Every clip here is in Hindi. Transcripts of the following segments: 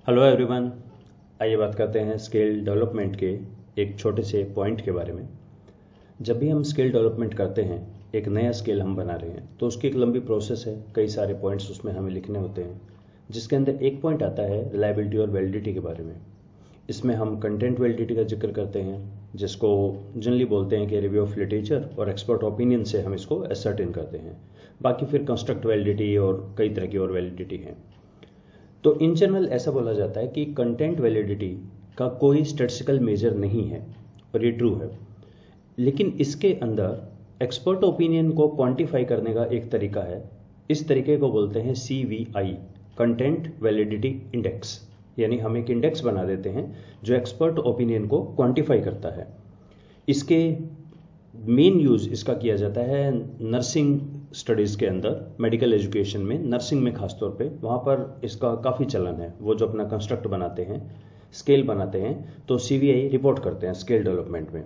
Hello everyone. आइए बात करते हैं स्किल डेवलपमेंट के एक छोटे से पॉइंट के बारे में। जब भी हम स्किल डेवलपमेंट करते हैं, एक नया स्किल हम बना रहे हैं, तो उसकी एक लंबी प्रोसेस है। कई सारे पॉइंट्स उसमें हमें लिखने होते हैं, जिसके अंदर एक पॉइंट आता है रिलायबिलिटी और वैलिडिटी के बारे में। इसमें हम कंटेंट वैलिडिटी का जिक्र करते हैं, जिसको जनरली बोलते हैं कि रिव्यू ऑफ लिटरेचर और एक्सपर्ट ओपिनियन से हम इसको एसर्टेन करते हैं। बाकी फिर कंस्ट्रक्ट वैलिडिटी और कई तरह की और वैलिडिटी हैं। तो इन जनरल ऐसा बोला जाता है कि कंटेंट वैलिडिटी का कोई स्टैटिस्टिकल मेजर नहीं है, और ये ट्रू है। लेकिन इसके अंदर एक्सपर्ट ओपिनियन को क्वांटिफाई करने का एक तरीका है। इस तरीके को बोलते हैं CVI, कंटेंट वैलिडिटी इंडेक्स। यानी हम एक इंडेक्स बना देते हैं जो एक्सपर्ट ओपिनियन को क्वांटिफाई करता है। इसके मेन यूज इसका किया जाता है नर्सिंग स्टडीज़ के अंदर, मेडिकल एजुकेशन में, नर्सिंग में खासतौर पे। वहाँ पर इसका काफ़ी चलन है। वो जो अपना कंस्ट्रक्ट बनाते हैं, स्केल बनाते हैं, तो CVI रिपोर्ट करते हैं स्केल डेवलपमेंट में।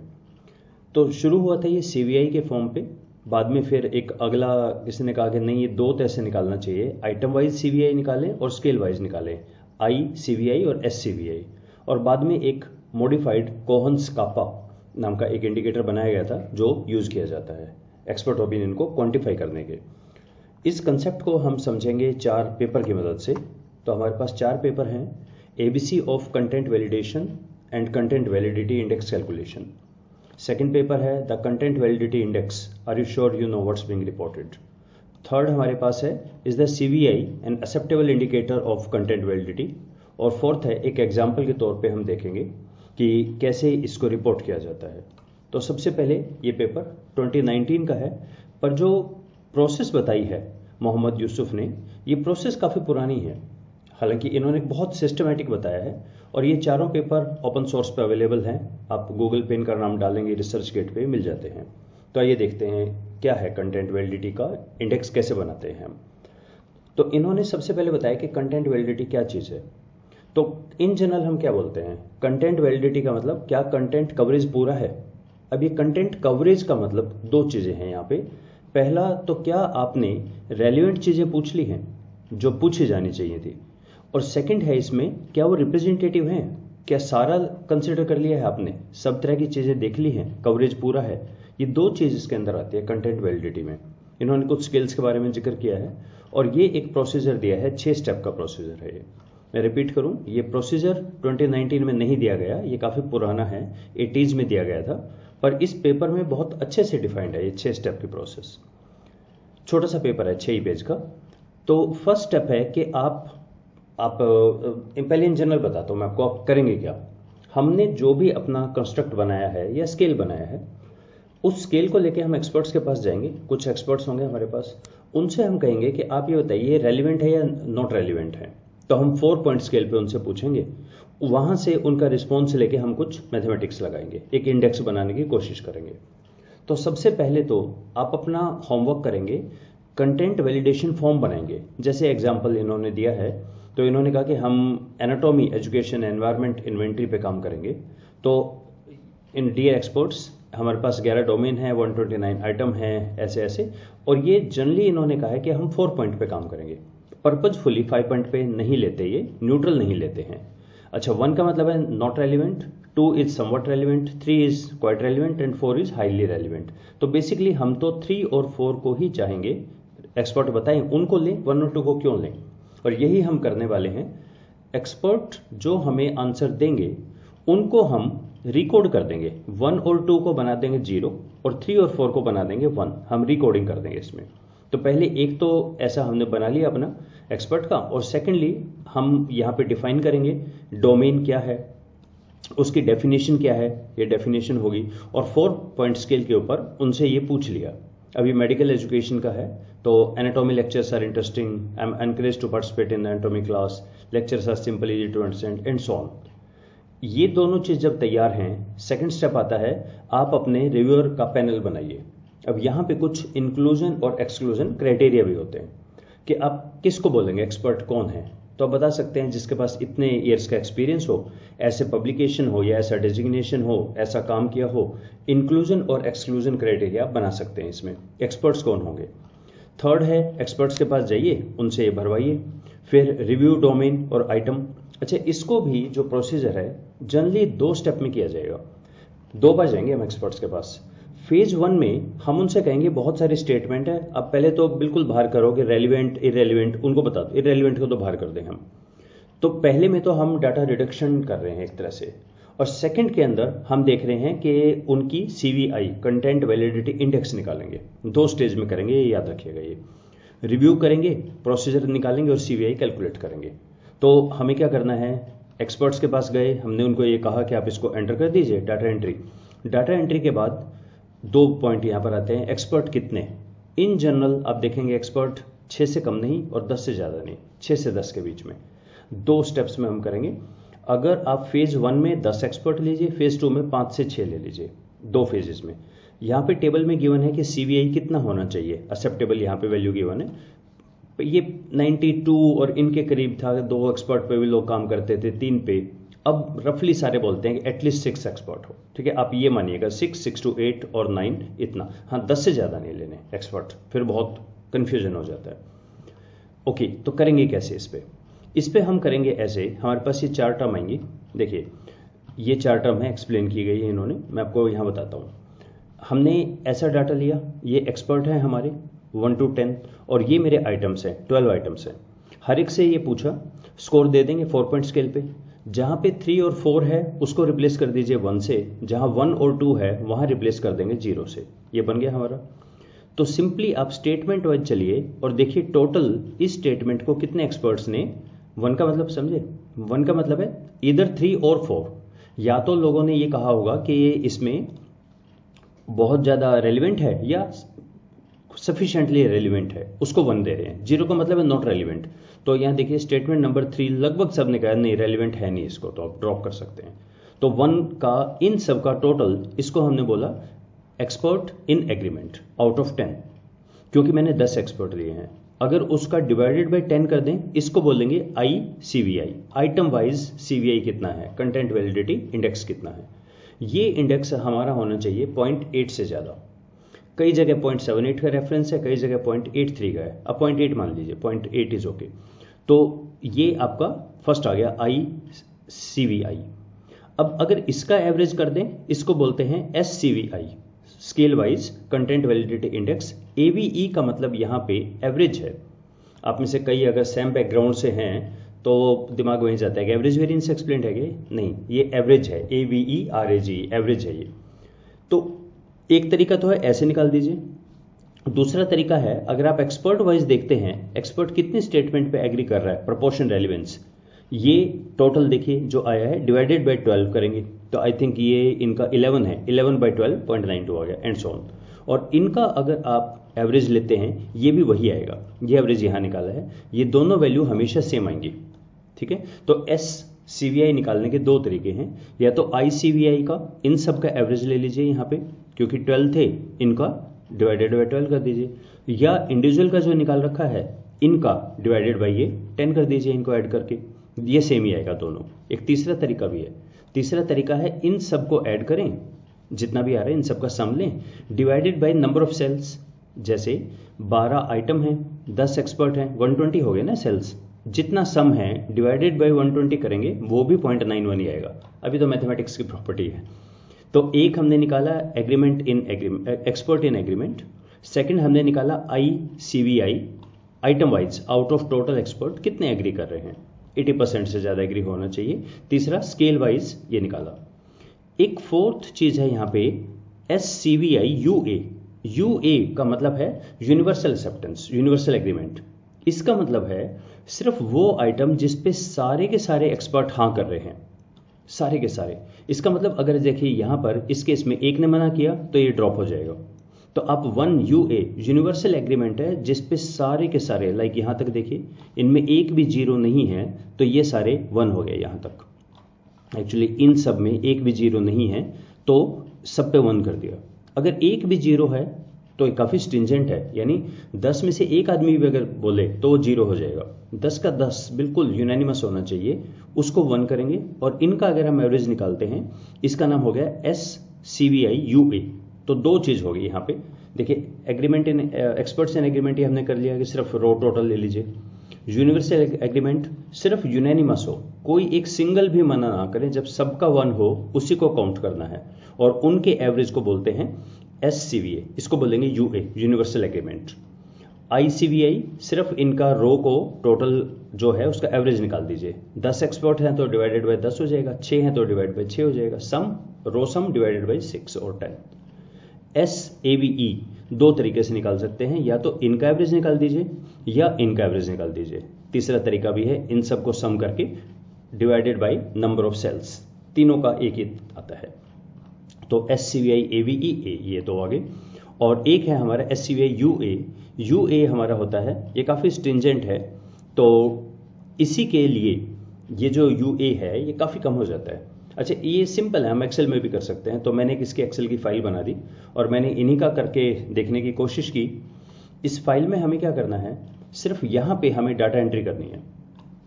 तो शुरू हुआ था ये CVI के फॉर्म पे। बाद में फिर एक अगला किसी ने कहा कि नहीं, ये दो तरह से निकालना चाहिए, आइटम वाइज CVI निकालें और स्केल वाइज निकालें, ICVI और SCVI। और बाद में एक मॉडिफाइड कोहन्स कापा नाम का एक इंडिकेटर बनाया गया था जो यूज़ किया जाता है एक्सपर्ट ओपिनियन को क्वांटिफाई करने के। इस कंसेप्ट को हम समझेंगे 4 पेपर की मदद से। तो हमारे पास 4 पेपर हैं: ABC of content validation and content validity index calculation. Second paper है the content validity index, are you sure you know what's being reported. Third हमारे पास है is the CVI an acceptable indicator of content validity. और फोर्थ है एक एग्जाम्पल के तौर पे हम देखेंगे कि कैसे इसको रिपोर्ट किया जाता है। तो सबसे पहले ये पेपर 2019 का है, पर जो प्रोसेस बताई है मोहम्मद यूसुफ ने, ये प्रोसेस काफ़ी पुरानी है। हालांकि इन्होंने बहुत सिस्टमेटिक बताया है। और ये चारों पेपर ओपन सोर्स पे अवेलेबल हैं। आप गूगल पे इनका नाम डालेंगे, रिसर्च गेट पे मिल जाते हैं। तो आइए देखते हैं क्या है कंटेंट वैलिडिटी का इंडेक्स, कैसे बनाते हैं हम। तो इन्होंने सबसे पहले बताया कि कंटेंट वैलिडिटी क्या चीज़ है। तो इन जनरल हम क्या बोलते हैं, कंटेंट वैलिडिटी का मतलब क्या कंटेंट कवरेज पूरा है। अब ये कंटेंट कवरेज का मतलब 2 चीज़ें हैं यहाँ पे। पहला तो क्या आपने रेलिवेंट चीज़ें पूछ ली हैं जो पूछी जानी चाहिए थी। और सेकंड है इसमें क्या वो रिप्रेजेंटेटिव हैं, क्या सारा कंसिडर कर लिया है आपने, सब तरह की चीज़ें देख ली हैं, कवरेज पूरा है। ये 2 चीज़ इसके अंदर आती है कंटेंट वैलिडिटी में। इन्होंने कुछ स्किल्स के बारे में जिक्र किया है और ये एक प्रोसीजर दिया है, 6 स्टेप का प्रोसीजर है ये। मैं रिपीट करूं, ये प्रोसीजर 2019 में नहीं दिया गया, ये काफ़ी पुराना है, 80s में दिया गया था। पर इस पेपर में बहुत अच्छे से डिफाइंड है ये 6 स्टेप की प्रोसेस। छोटा सा पेपर है, 6 ही पेज का। तो फर्स्ट स्टेप है कि आप पहले इन जनरल बताता हूँ मैं आपको, आप करेंगे क्या। हमने जो भी अपना कंस्ट्रक्ट बनाया है या स्केल बनाया है, उस स्केल को लेके हम एक्सपर्ट्स के पास जाएंगे। कुछ एक्सपर्ट्स होंगे हमारे पास, उनसे हम कहेंगे कि आप ये बताइए रेलिवेंट है या नॉट रेलिवेंट है। तो हम 4 पॉइंट स्केल पे उनसे पूछेंगे, वहाँ से उनका रिस्पॉन्स लेके हम कुछ मैथमेटिक्स लगाएंगे, एक इंडेक्स बनाने की कोशिश करेंगे। तो सबसे पहले तो आप अपना होमवर्क करेंगे, कंटेंट वैलिडेशन फॉर्म बनाएंगे। जैसे एग्जाम्पल इन्होंने दिया है, तो इन्होंने कहा कि हम एनाटॉमी, एजुकेशन, एनवायरनमेंट, इन्वेंट्री पे काम करेंगे। तो इन डियर एक्सपर्ट्स, हमारे पास 11 डोमेन है, 129 आइटम है, ऐसे ऐसे। और ये जनरली इन्होंने कहा है कि हम 4 पॉइंट पे काम करेंगे, पर्पजफुली 5 पॉइंट पे नहीं लेते, ये न्यूट्रल नहीं लेते हैं। अच्छा, 1 का मतलब है not relevant, 2 is somewhat relevant, 3 is quite relevant and 4 is highly relevant. तो बेसिकली हम तो 3 और 4 को ही चाहेंगे, एक्सपर्ट बताएं उनको लें, 1 और 2 को क्यों लें। और यही हम करने वाले हैं। एक्सपर्ट जो हमें आंसर देंगे उनको हम रिकोड कर देंगे, 1 और 2 को बना देंगे 0 और 3 और 4 को बना देंगे 1। हम रिकोडिंग कर देंगे इसमें। तो पहले एक तो ऐसा हमने बना लिया अपना एक्सपर्ट का, और सेकेंडली हम यहाँ पे डिफाइन करेंगे डोमेन क्या है, उसकी डेफिनेशन क्या है, ये डेफिनेशन होगी। और 4 पॉइंट स्केल के ऊपर उनसे ये पूछ लिया। अभी मेडिकल एजुकेशन का है, तो anatomy lectures are interesting, I am encourage to participate in anatomy class, lectures are simple, easy to understand and so on. ये दोनों चीज जब तैयार हैं, सेकंड स्टेप आता है आप अपने रिव्यूअर का पैनल बनाइए। अब यहाँ पे कुछ इंक्लूजन और एक्सक्लूजन क्राइटेरिया भी होते हैं कि आप किसको बोलेंगे, एक्सपर्ट कौन है। तो आप बता सकते हैं जिसके पास इतने ईयर्स का एक्सपीरियंस हो, ऐसे पब्लिकेशन हो या ऐसा डेजिग्नेशन हो, ऐसा काम किया हो। इंक्लूजन और एक्सक्लूजन क्राइटेरिया आप बना सकते हैं इसमें। एक्सपर्ट्स कौन होंगे। थर्ड है एक्सपर्ट्स के पास जाइए, उनसे ये भरवाइए। फिर रिव्यू डोमेन और आइटम, अच्छा, इसको भी जो प्रोसीजर है जनरली 2 स्टेप में किया जाएगा। 2 बार जाएंगे हम एक्सपर्ट्स के पास। फेज 1 में हम उनसे कहेंगे बहुत सारे स्टेटमेंट है, अब पहले तो बिल्कुल बाहर करो कि रेलिवेंट इरेलीवेंट, उनको बता दो, इरेलीवेंट को तो बाहर कर दें हम। तो पहले में तो हम डाटा रिडक्शन कर रहे हैं एक तरह से, और सेकंड के अंदर हम देख रहे हैं कि उनकी CVI कंटेंट वैलिडिटी इंडेक्स निकालेंगे। 2 स्टेज में करेंगे, ये याद रखिएगा। ये रिव्यू करेंगे, प्रोसीजर निकालेंगे और CVI कैलकुलेट करेंगे। तो हमें क्या करना है, एक्सपर्ट्स के पास गए, हमने उनको ये कहा कि आप इसको एंटर कर दीजिए, डाटा एंट्री। डाटा एंट्री के बाद 2 पॉइंट यहाँ पर आते हैं, एक्सपर्ट कितने। इन जनरल आप देखेंगे एक्सपर्ट 6 से कम नहीं और 10 से ज़्यादा नहीं, 6 से 10 के बीच में। 2 स्टेप्स में हम करेंगे। अगर आप फेज 1 में 10 एक्सपर्ट लीजिए, फेज 2 में 5 से 6 ले लीजिए, 2 फेजेस में। यहाँ पे टेबल में गिवन है कि CVI कितना होना चाहिए, एक्सेप्टेबल यहाँ पे वैल्यू गिवन है। ये 92 और इनके करीब था, 2 एक्सपर्ट पे भी लोग काम करते थे, 3 पे। अब रफली सारे बोलते हैं कि एटलीस्ट 6 एक्सपर्ट हो, ठीक है। आप ये मानिएगा 6 to 8 और 9 इतना, हाँ 10 से ज़्यादा नहीं लेने एक्सपर्ट, फिर बहुत कन्फ्यूजन हो जाता है। ओके, तो करेंगे कैसे इस पे हम करेंगे ऐसे, हमारे पास ये 4 टर्म आएंगी। देखिए ये 4 टर्म है, एक्सप्लेन की गई है इन्होंने, मैं आपको यहाँ बताता हूँ। हमने ऐसा डाटा लिया, ये एक्सपर्ट है हमारे 1 to 10, और ये मेरे आइटम्स हैं, 12 आइटम्स हैं। हर एक से ये पूछा, स्कोर दे देंगे 4 पॉइंट स्केल पे। जहाँ पे 3 और 4 है उसको रिप्लेस कर दीजिए 1 से, जहाँ 1 और 2 है वहाँ रिप्लेस कर देंगे 0 से। ये बन गया हमारा। तो सिंपली आप स्टेटमेंट वाइज चलिए और देखिए टोटल इस स्टेटमेंट को कितने एक्सपर्ट्स ने, 1 का मतलब समझे, 1 का मतलब है इधर 3 और 4। या तो लोगों ने ये कहा होगा कि ये इसमें बहुत ज़्यादा रेलिवेंट है या सफिशिएंटली रेलिवेंट है, उसको 1 दे रहे हैं। 0 का मतलब है नॉट रेलिवेंट। तो यहाँ देखिए स्टेटमेंट नंबर 3 लगभग सब ने कहा नहीं रेलिवेंट है नहीं, इसको तो आप ड्रॉप कर सकते हैं। तो 1 का इन सब का टोटल, इसको हमने बोला expert in agreement out of 10, क्योंकि मैंने 10 एक्सपर्ट लिए हैं। अगर उसका डिवाइडेड बाय 10 कर दें, इसको बोलेंगे ICVI, आइटम वाइज CVI कितना है, कंटेंट वैलिडिटी इंडेक्स कितना है। ये इंडेक्स हमारा होना चाहिए 0.8 से ज़्यादा। कई जगह 0.78 का रेफरेंस है, कई जगह 0.83 का है, अब 0.8 मान लीजिए, 0.8 इज ओके। तो ये आपका फर्स्ट आ गया ICVI। अब अगर इसका एवरेज कर दें, इसको बोलते हैं SCVI, scale wise content validity index. AVE का मतलब यहाँ पे एवरेज है। आप में से कई अगर सेम बैकग्राउंड से हैं तो दिमाग वहीं जाता है कि एवरेज वेरिएंस एक्सप्लेन है कि नहीं, ये एवरेज है, AVERAGE एवरेज है ये। तो एक तरीका तो है ऐसे निकाल दीजिए, दूसरा तरीका है अगर आप एक्सपर्ट वाइज देखते हैं, एक्सपर्ट कितने स्टेटमेंट पे एग्री कर रहा है, प्रोपोर्शन रेलिवेंस। ये टोटल देखिए जो आया है डिवाइडेड बाय 12 करेंगे, तो आई थिंक ये इनका 11 है, 11 बाय 12 0.92 आ गया, एंड सो ऑन। और इनका अगर आप एवरेज लेते हैं, ये भी वही आएगा, ये एवरेज यहाँ निकाला है, ये दोनों वैल्यू हमेशा सेम आएंगी, ठीक है। तो SCVI निकालने के 2 तरीके हैं, या तो ICVI का इन सब का एवरेज ले लीजिए यहाँ पे, क्योंकि 12 थे, इनका डिवाइडेड बाय 12 कर दीजिए, या इंडिविजुअल का जो निकाल रखा है इनका डिवाइडेड बाय ये 10 कर दीजिए, इनको ऐड करके, ये सेम ही आएगा दोनों। एक तीसरा तरीका भी है, तीसरा तरीका है इन सब को ऐड करें, जितना भी आ रहा है इन सब का सम लें, divided by number of cells. जैसे 12 आइटम हैं, 10 एक्सपर्ट हैं, 120 हो गए ना सेल्स, जितना सम है डिवाइडेड बाय 120 करेंगे वो भी 0.91 ही आएगा। अभी तो मैथमेटिक्स की प्रॉपर्टी है। तो एक हमने निकाला agreement in expert in agreement, second हमने निकाला ICVI item wise out of total expert कितने एग्री कर रहे हैं, 80% से ज़्यादा एग्री होना चाहिए। तीसरा स्केल वाइज ये निकाला। एक फोर्थ चीज़ है यहाँ पे SCVI UA का मतलब है यूनिवर्सल एक्सेप्टेंस, यूनिवर्सल एग्रीमेंट। इसका मतलब है सिर्फ वो आइटम जिस पे सारे के सारे एक्सपर्ट हाँ कर रहे हैं, सारे के सारे। इसका मतलब अगर देखिए यहाँ पर इस केस में एक ने मना किया तो ये ड्रॉप हो जाएगा। तो आप 1UA यूनिवर्सल एग्रीमेंट है जिस पे सारे के सारे, लाइक यहाँ तक देखिए इनमें एक भी 0 नहीं है, तो ये सारे 1 हो गए यहाँ तक। एक्चुअली इन सब में एक भी 0 नहीं है तो सब पे 1 कर दिया। अगर एक भी 0 है तो काफ़ी स्ट्रिंजेंट है, यानी 10 में से एक आदमी भी अगर बोले तो वो 0 हो जाएगा। 10 का 10 बिल्कुल यूनानिमस होना चाहिए, उसको 1 करेंगे। और इनका अगर हम एवरेज निकालते हैं, इसका नाम हो गया SCVI UA। तो 2 चीज़ होगी यहाँ पे। देखिए agreement in experts in agreement ये हमने कर लिया कि सिर्फ रो टोटल ले लीजिए, यूनिवर्सल एग्रीमेंट सिर्फ यूनैनिमस हो, कोई एक सिंगल भी मना ना करे, जब सबका 1 हो उसी को काउंट करना है, और उनके एवरेज को बोलते हैं SCVA, इसको बोलेंगे UA, यूनिवर्सल एग्रीमेंट। ICVI सिर्फ इनका रो को टोटल जो है उसका एवरेज निकाल दीजिए, 10 एक्सपोर्ट हैं तो डिवाइडेड बाय 10 हो जाएगा, 6 हैं तो डिवाइड बाय 6 हो जाएगा, सम रो सम डिवाइडेड बाय 6 और 10। SAVE दो तरीके से निकाल सकते हैं, या तो इनका एवरेज निकाल दीजिए या इनका एवरेज निकाल दीजिए। तीसरा तरीका भी है, इन सबको सम करके divided by number of cells, तीनों का एक ही आता है। तो SCVI AVE ये तो आगे, और एक है हमारा SCVI UA। UA हमारा होता है, ये काफ़ी स्ट्रिंजेंट है, तो इसी के लिए ये जो UA है ये काफ़ी कम हो जाता है। अच्छा, ये सिंपल है, हम एक्सेल में भी कर सकते हैं। तो मैंने एक इसकी एक्सेल की फाइल बना दी और मैंने इन्हीं का करके देखने की कोशिश की। इस फाइल में हमें क्या करना है, सिर्फ यहाँ पे हमें डाटा एंट्री करनी है,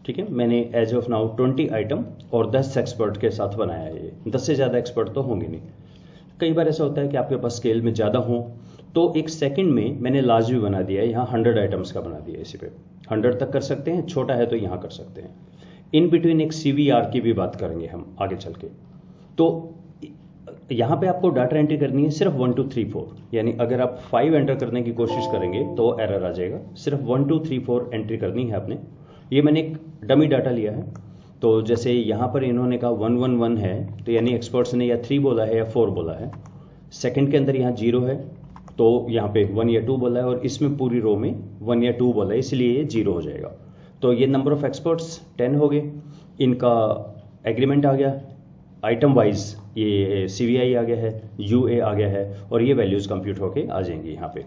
ठीक है। मैंने एज ऑफ नाउ 20 आइटम और 10 एक्सपर्ट के साथ बनाया है। ये 10 से ज़्यादा एक्सपर्ट तो होंगे नहीं। कई बार ऐसा होता है कि आपके पास स्केल में ज़्यादा हो, तो एक सेकंड में मैंने लार्ज भी बना दिया है, यहाँ 100 आइटम्स का बना दिया है। इसी पे 100 तक कर सकते हैं, छोटा है तो यहाँ कर सकते हैं। इन बिटवीन एक CVR की भी बात करेंगे हम आगे चल के। तो यहाँ पे आपको डाटा एंट्री करनी है सिर्फ 1 2 3 4, यानी अगर आप 5 एंटर करने की कोशिश करेंगे तो एरर आ जाएगा। सिर्फ 1 2 3 4 एंट्री करनी है आपने। ये मैंने एक डमी डाटा लिया है, तो जैसे यहाँ पर इन्होंने कहा 1 1 1 है, तो यानी एक्सपर्ट्स ने या 3 बोला है या 4 बोला है। सेकंड के अंदर यहाँ 0 है, तो यहाँ पे 1 या 2 बोला है, और इसमें पूरी रो में 1 या 2 बोला है, इसलिए ये 0 हो जाएगा। तो ये नंबर ऑफ एक्सपर्ट्स 10 हो गए, इनका एग्रीमेंट आ गया, आइटम वाइज ये CVI आ गया है, UA आ गया है, और ये वैल्यूज कंप्यूट होके आ जाएंगी यहाँ पे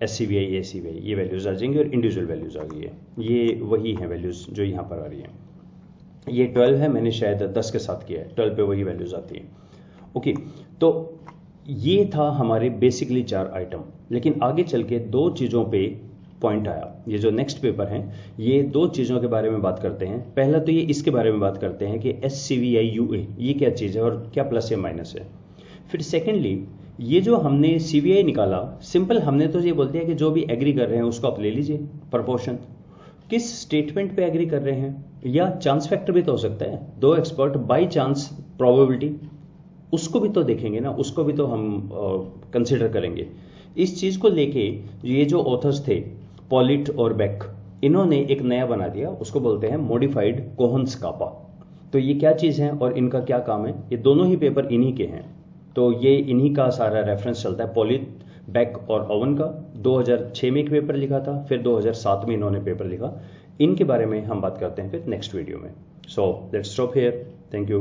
SCVI ACVI, ये वैल्यूज आ जाएंगी और इंडिविजुअल वैल्यूज आ गई है। ये वही है वैल्यूज जो यहाँ पर आ रही हैं। ये 12 है, मैंने शायद 10 के साथ किया है, 12 पे वही वैल्यूज आती हैं। ओके, तो ये था हमारे बेसिकली 4 आइटम। लेकिन आगे चल के 2 चीज़ों पे पॉइंट आया। ये जो नेक्स्ट पेपर है, ये 2 चीज़ों के बारे में बात करते हैं। पहला तो ये इसके बारे में बात करते हैं कि SCVI UA ये क्या चीज़ है और क्या प्लस या माइनस है। फिर सेकेंडली ये जो हमने CVI निकाला, सिंपल हमने तो ये बोल दिया कि जो भी एग्री कर रहे हैं उसको आप ले लीजिए प्रपोर्शन। किस स्टेटमेंट पे एग्री कर रहे हैं, या चांस फैक्टर भी तो हो सकता है, 2 एक्सपर्ट बाई चांस प्रोबेबिलिटी, उसको भी तो देखेंगे ना, उसको भी तो हम कंसिडर करेंगे। इस चीज़ को लेके ये जो ऑथर्स थे पॉलिट और बेक, इन्होंने एक नया बना दिया, उसको बोलते हैं मॉडिफाइड कोहन्स कापा। तो ये क्या चीज़ है और इनका क्या काम है, ये दोनों ही पेपर इन्हीं के हैं। तो ये इन्हीं का सारा रेफरेंस चलता है, पॉलिट, बेक और ओवन का। 2006 में एक पेपर लिखा था, फिर 2007 में इन्होंने पेपर लिखा। इनके बारे में हम बात करते हैं फिर नेक्स्ट वीडियो में। So let's stop here, thank you.